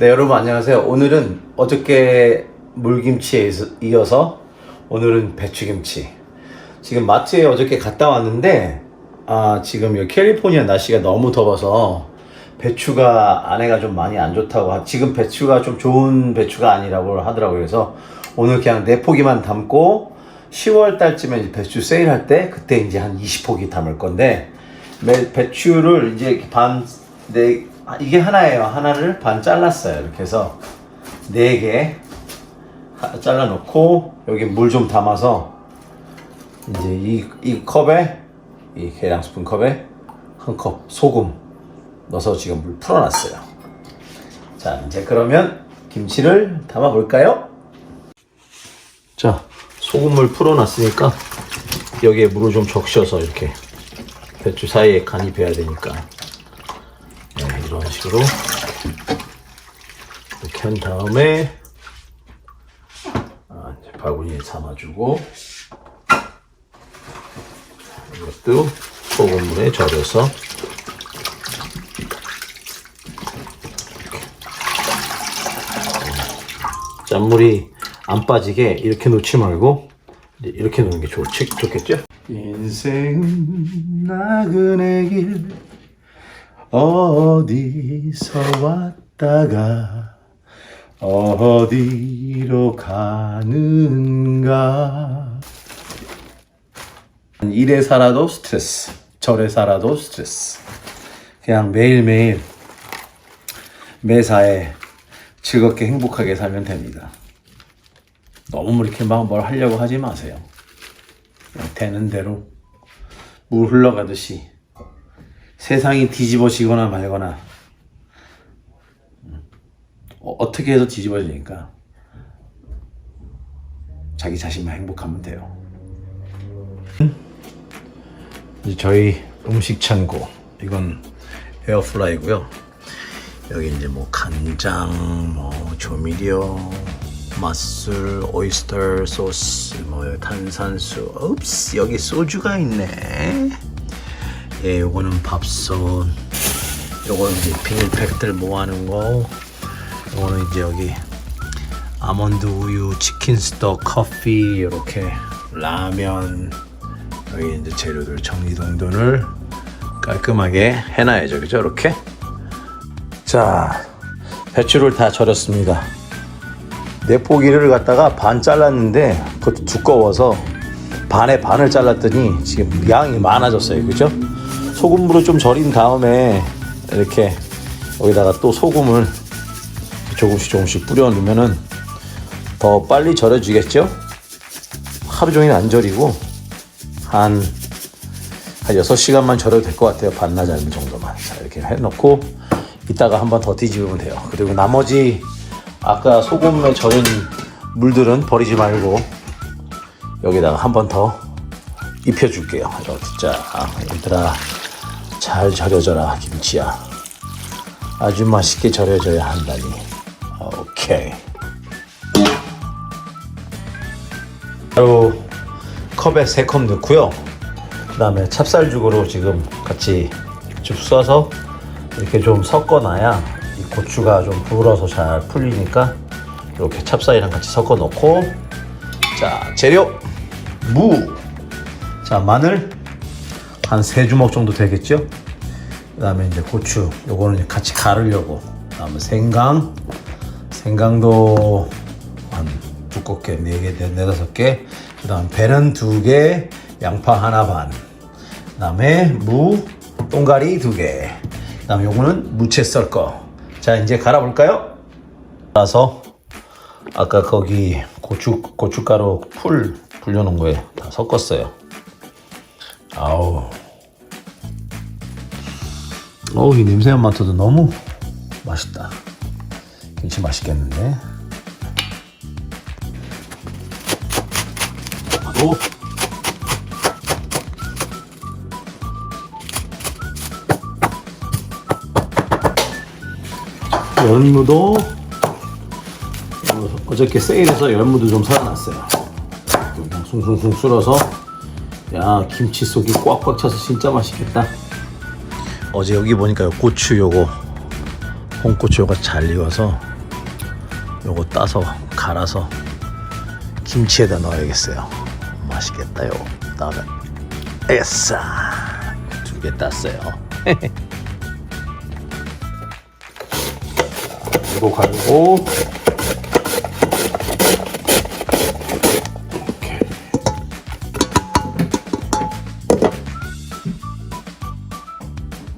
네, 여러분 안녕하세요. 오늘은 어저께 물김치에 이어서 오늘은 배추김치. 지금 마트에 어저께 갔다 왔는데 지금 여기 캘리포니아 날씨가 너무 더워서 배추가 안에가 좀 많이 안 좋다고 지금 배추가 좀 좋은 배추가 아니라고 하더라고요. 그래서 오늘 그냥 4포기만 담고 10월 달쯤에 배추 세일할 때 그때 이제 한 20포기 담을 건데 배추를 이제 이게 하나예요. 하나를 반 잘랐어요. 이렇게 해서 4개 잘라 놓고 여기 물 좀 담아서 이제 이 컵에 이 계량 스푼 컵에 한 컵 소금 넣어서 지금 물 풀어놨어요. 자, 이제 그러면 김치를 담아 볼까요? 자, 소금물 풀어놨으니까 여기에 물을 좀 적셔서 이렇게 배추 사이에 간이 배야 되니까 이런 식으로 이렇게 한 다음에 이제 바구니에 담아주고 이것도 소금물에 절여서 짠물이 안 빠지게 이렇게 놓지 말고 이렇게 놓는 게 좋겠죠? 인생은 나그네 길 어디서 왔다가 어디로 가는가. 이래 살아도 스트레스, 저래 살아도 스트레스. 그냥 매일매일 매사에 즐겁게 행복하게 살면 됩니다. 너무 이렇게 막 뭘 하려고 하지 마세요. 그냥 되는 대로 물 흘러가듯이 세상이 뒤집어지거나 말거나 어떻게 해서 뒤집어지니까 자기 자신만 행복하면 돼요. 이제 저희 음식 창고, 이건 에어프라이고요. 여기 이제 뭐 간장, 뭐 조미료, 맛술, 오이스터 소스, 뭐 탄산수, 옵스, 여기 소주가 있네. 예, 요거는 밥솥, 요거는 이제 비닐팩들 모아놓은 거, 요거는 이제 여기 아몬드 우유, 치킨 스톡, 커피, 이렇게 라면, 여기 이제 재료들 정리정돈을 깔끔하게 해놔야죠, 그죠? 이렇게. 자, 배추를 다 절였습니다. 4포기를 갖다가 반 잘랐는데 그것도 두꺼워서 반에 반을 잘랐더니 지금 양이 많아졌어요, 그죠? 소금으로 좀 절인 다음에 이렇게 여기다가 또 소금을 조금씩 뿌려 넣으면은 더 빨리 절여지겠죠? 하루 종일 안 절이고 한 6시간만 절여도 될 것 같아요. 반나절 정도만. 자, 이렇게 해놓고 이따가 한 번 더 뒤집으면 돼요. 그리고 나머지 아까 소금에 절인 물들은 버리지 말고 여기다가 한 번 더 입혀줄게요. 이렇게 자, 얘들아 잘 절여져라 김치야. 아주 맛있게 절여져야 한다니. 오케이. 바로 컵에 3컵 넣고요. 그 다음에 찹쌀죽으로 지금 같이 쭉 써서 이렇게 좀 섞어놔야 이 고추가 좀 불어서 잘 풀리니까 이렇게 찹쌀이랑 같이 섞어 놓고, 자, 재료 무, 자, 마늘 한 3주먹 정도 되겠죠. 그 다음에 이제 고추, 요거는 같이 갈으려고. 그 다음에 생강도 한 두껍게 4개, 4-5개. 그 다음 배는 2개, 양파 하나 반. 그 다음에 무, 똥가리 2개. 그 다음에 요거는 무채 썰 거. 자, 이제 갈아볼까요? 갈아서 아까 거기 고춧가루 풀 불려놓은 거에 다 섞었어요. 이 냄새만 맡아도 너무 맛있다. 김치 맛있겠는데? 열무도 어저께 세일해서 열무도 좀 사놨어요. 그냥 숭숭숭 쓸어서, 야, 김치 속이 꽉꽉 차서 진짜 맛있겠다. 어제 여기 보니까 고추 요거 홍고추 요거 잘 익어서 요거 따서 갈아서 김치에다 넣어야겠어요. 맛있겠다요. 다음에 에싸 2개 땄어요. 이거 갈고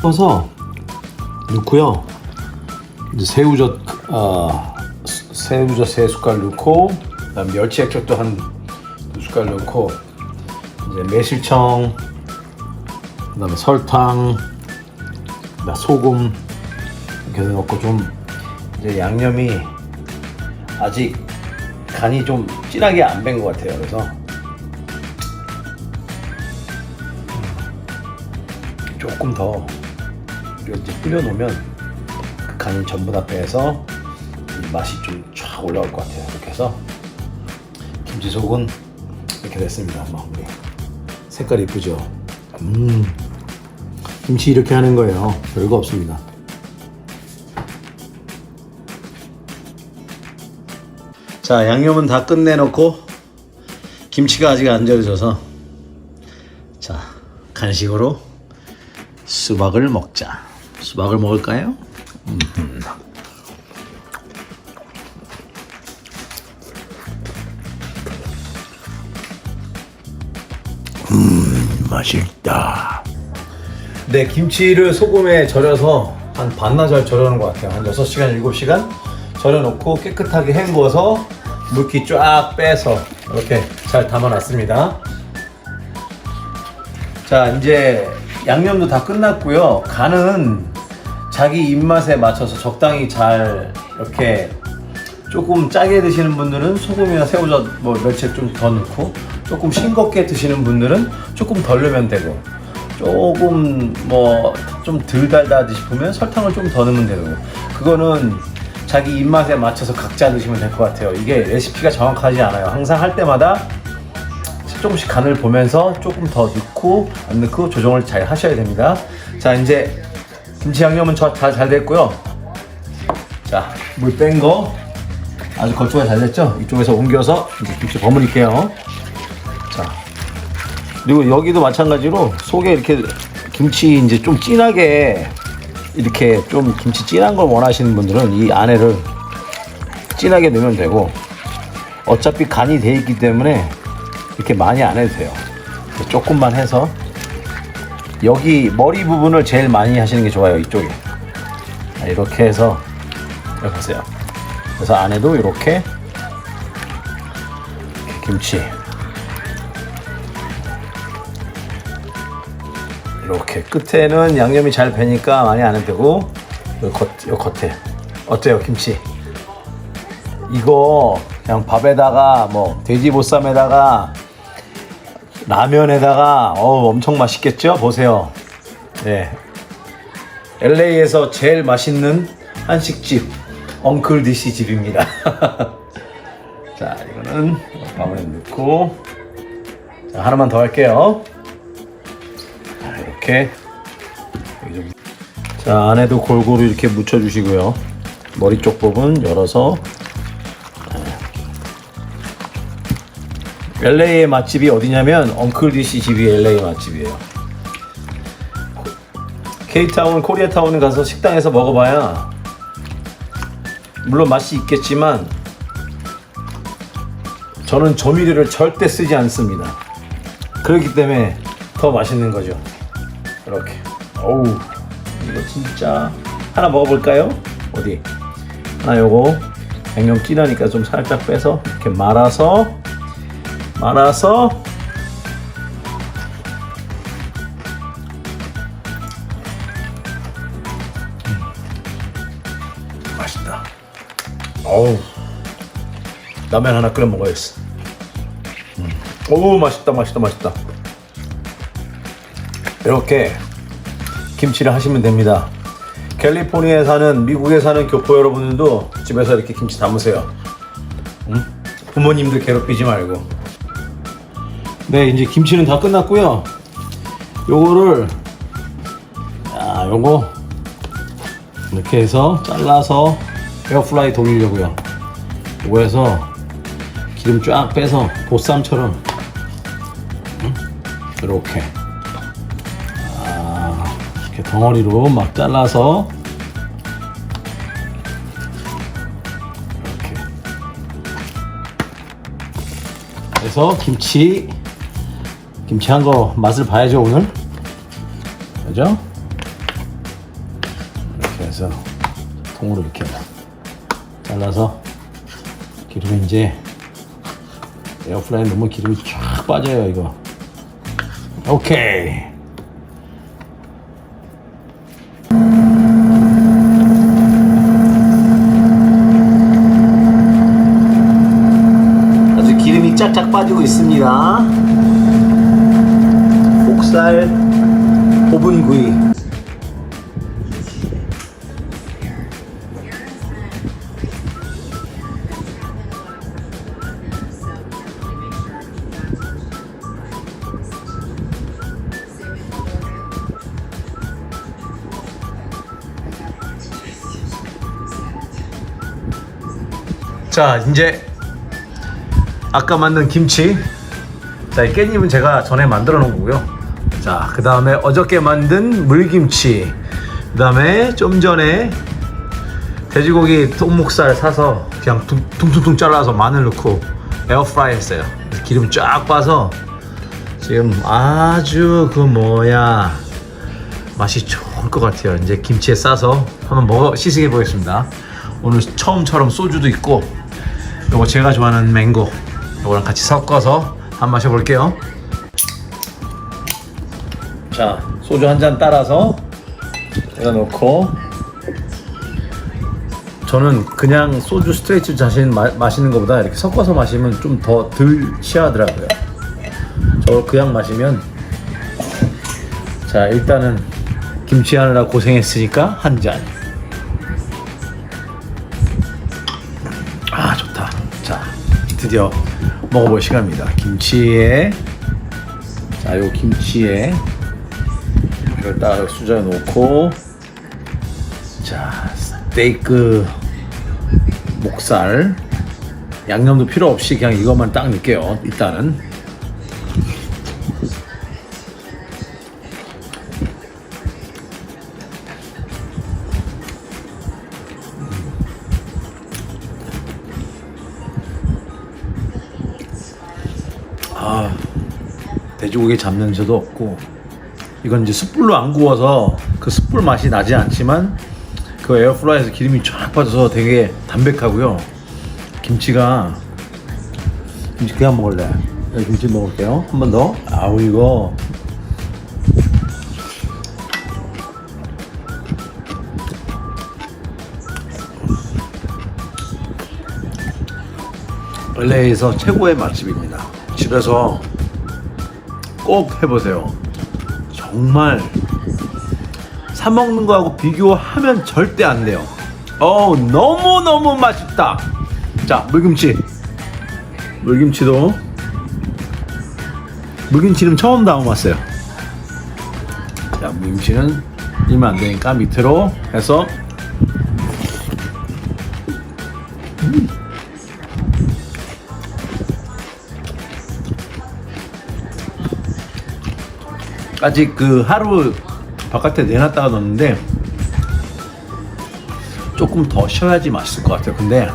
넣어서 넣고요. 이제 새우젓 새우젓 3숟갈 넣고, 그다음 멸치 액젓도 한 2숟갈 넣고, 이제 매실청, 그다음에 설탕, 그다음 소금 이렇게 넣고 좀 이제 양념이 아직 간이 좀 진하게 안 밴 것 같아요. 그래서 조금 더 이제 뿌려놓으면 그 간이 전부 다 빼서 맛이 좀 쫙 올라올 것 같아요. 이렇게 해서 김치속은 이렇게 됐습니다. 우리 색깔이 이쁘죠? 김치 이렇게 하는 거예요. 별거 없습니다. 자, 양념은 다 끝내놓고 김치가 아직 안 절여져서, 자, 간식으로 수박을 먹자. 수박을 먹을까요? 맛있다. 네, 김치를 소금에 절여서 한 반나절 절여놓은 것 같아요. 한 6시간, 7시간 절여놓고 깨끗하게 헹궈서 물기 쫙 빼서 이렇게 잘 담아놨습니다. 자, 이제 양념도 다 끝났고요. 간은 자기 입맛에 맞춰서 적당히 잘, 이렇게 조금 짜게 드시는 분들은 소금이나 새우젓, 멸치 좀 더 넣고, 조금 싱겁게 드시는 분들은 조금 덜 넣으면 되고, 조금 좀 덜 달다 싶으면 설탕을 좀 더 넣으면 되고, 그거는 자기 입맛에 맞춰서 각자 드시면 될 것 같아요. 이게 레시피가 정확하지 않아요. 항상 할 때마다 조금씩 간을 보면서 조금 더 넣고 안 넣고 조정을 잘 하셔야 됩니다. 자, 이제 김치 양념은 잘 됐고요. 자, 물 뺀 거 아주 걸쭉하게 잘 됐죠? 이쪽에서 옮겨서 이제 김치 버무릴게요. 자, 그리고 여기도 마찬가지로 속에 이렇게 김치 이제 좀 진하게, 이렇게 좀 김치 진한 걸 원하시는 분들은 이 안에를 진하게 넣으면 되고, 어차피 간이 돼 있기 때문에 이렇게 많이 안 해도 돼요. 조금만 해서, 여기 머리 부분을 제일 많이 하시는 게 좋아요. 이쪽에 이렇게 해서, 여기 보세요. 그래서 안에도 이렇게 김치 이렇게, 끝에는 양념이 잘 배니까 많이 안 해도 되고, 요 겉에 어때요? 김치 이거 그냥 밥에다가 돼지보쌈에다가 라면에다가 엄청 맛있겠죠? 보세요. 네, LA에서 제일 맛있는 한식집 엉클 디시 집입니다. 자, 이거는 밥에 넣고, 자, 하나만 더 할게요. 자, 이렇게. 자, 안에도 골고루 이렇게 묻혀주시고요. 머리 쪽 부분 열어서. LA의 맛집이 어디냐면 엉클 디시 집이 LA 맛집이에요. K타운, 코리아타운에 가서 식당에서 먹어봐야 물론 맛이 있겠지만, 저는 조미료를 절대 쓰지 않습니다. 그렇기 때문에 더 맛있는 거죠. 이렇게. 어우, 이거 진짜. 하나 먹어볼까요? 어디? 하나 요거 양념 진하니까 좀 살짝 빼서 이렇게 말아서 맛있다. 어우, 라면 하나 끓여 먹어야겠어. 오, 맛있다. 이렇게 김치를 하시면 됩니다. 캘리포니아에 사는, 미국에 사는 교포 여러분들도 집에서 이렇게 김치 담으세요. 부모님들 괴롭히지 말고. 네, 이제 김치는 다 끝났고요. 요거를, 요거 이렇게 해서 잘라서 에어프라이 돌리려고요. 요거 해서 기름 쫙 빼서 보쌈처럼 이렇게 이렇게 덩어리로 막 잘라서 이렇게 그래서 김치 한 거 맛을 봐야죠 오늘. 그죠? 이렇게 해서 통으로 이렇게 잘라서 기름이 이제 에어프라이어 넣으면 기름이 쫙 빠져요 이거. 오케이. 아주 기름이 쫙쫙 빠지고 있습니다. 목살 오븐구이. 자, 이제 아까 만든 김치. 자, 이 깻잎은 제가 전에 만들어 놓은 거고요. 자, 그 다음에 어저께 만든 물김치. 그 다음에 좀 전에 돼지고기 통목살 사서 그냥 퉁퉁퉁 잘라서 마늘 넣고 에어프라이 했어요. 기름 쫙 빠서 지금 아주 맛이 좋을 것 같아요. 이제 김치에 싸서 한번 시식해 보겠습니다. 오늘 처음처럼 소주도 있고, 요거 제가 좋아하는 맹고 요거랑 같이 섞어서 한번 마셔볼게요. 자, 소주 한 잔 따라서 여기다 넣고, 저는 그냥 소주 스트레이트 자신 마시는 것보다 이렇게 섞어서 마시면 좀 더 덜 취하더라고요. 저 그냥 마시면. 자, 일단은 김치 하느라 고생했으니까 한 잔. 아, 좋다. 자, 드디어 먹어볼 시간입니다. 김치에, 자, 요 김치에 이걸 딱 수저에 놓고, 자, 스테이크 목살 양념도 필요 없이 그냥 이것만 딱 넣을게요. 일단은 돼지고기 잡냄새도 없고, 이건 이제 숯불로 안 구워서 그 숯불 맛이 나지 않지만 그 에어프라이어에서 기름이 쫙 빠져서 되게 담백하고요. 김치 그냥 먹을래. 김치 먹을게요. 한 번 더. 아우, 이거 LA에서 최고의 맛집입니다. 집에서 꼭 해보세요. 정말 사 먹는 거하고 비교하면 절대 안 돼요. 너무너무 맛있다. 자, 물김치는 처음 담아봤어요. 자, 물김치는 넣으면 안 되니까 밑으로 해서 아직 하루 바깥에 내놨다가 넣었는데 조금 더 쉬어야지 맛있을 것 같아요. 근데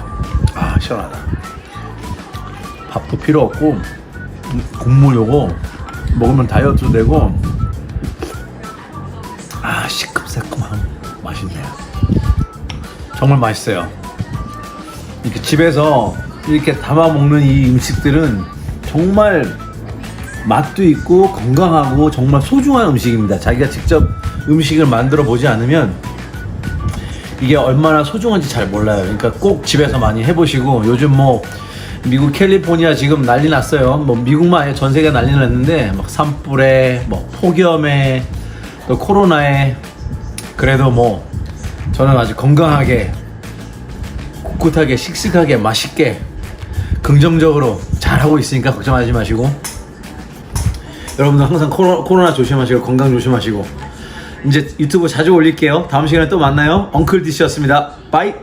시원하다. 밥도 필요 없고 국물 요거 먹으면 다이어트도 되고 시큼새큼한 맛있네요. 정말 맛있어요. 이렇게 집에서 이렇게 담아 먹는 이 음식들은 정말 맛도 있고 건강하고 정말 소중한 음식입니다. 자기가 직접 음식을 만들어 보지 않으면 이게 얼마나 소중한지 잘 몰라요. 그러니까 꼭 집에서 많이 해보시고, 요즘 미국 캘리포니아 지금 난리 났어요. 미국만 아니라 전 세계가 난리 났는데 막 산불에 폭염에 또 코로나에, 그래도 저는 아주 건강하게 꿋꿋하게 씩씩하게 맛있게 긍정적으로 잘하고 있으니까 걱정하지 마시고, 여러분들 항상 코로나 조심하시고 건강 조심하시고, 이제 유튜브 자주 올릴게요. 다음 시간에 또 만나요. 엉클 디시였습니다. 바이.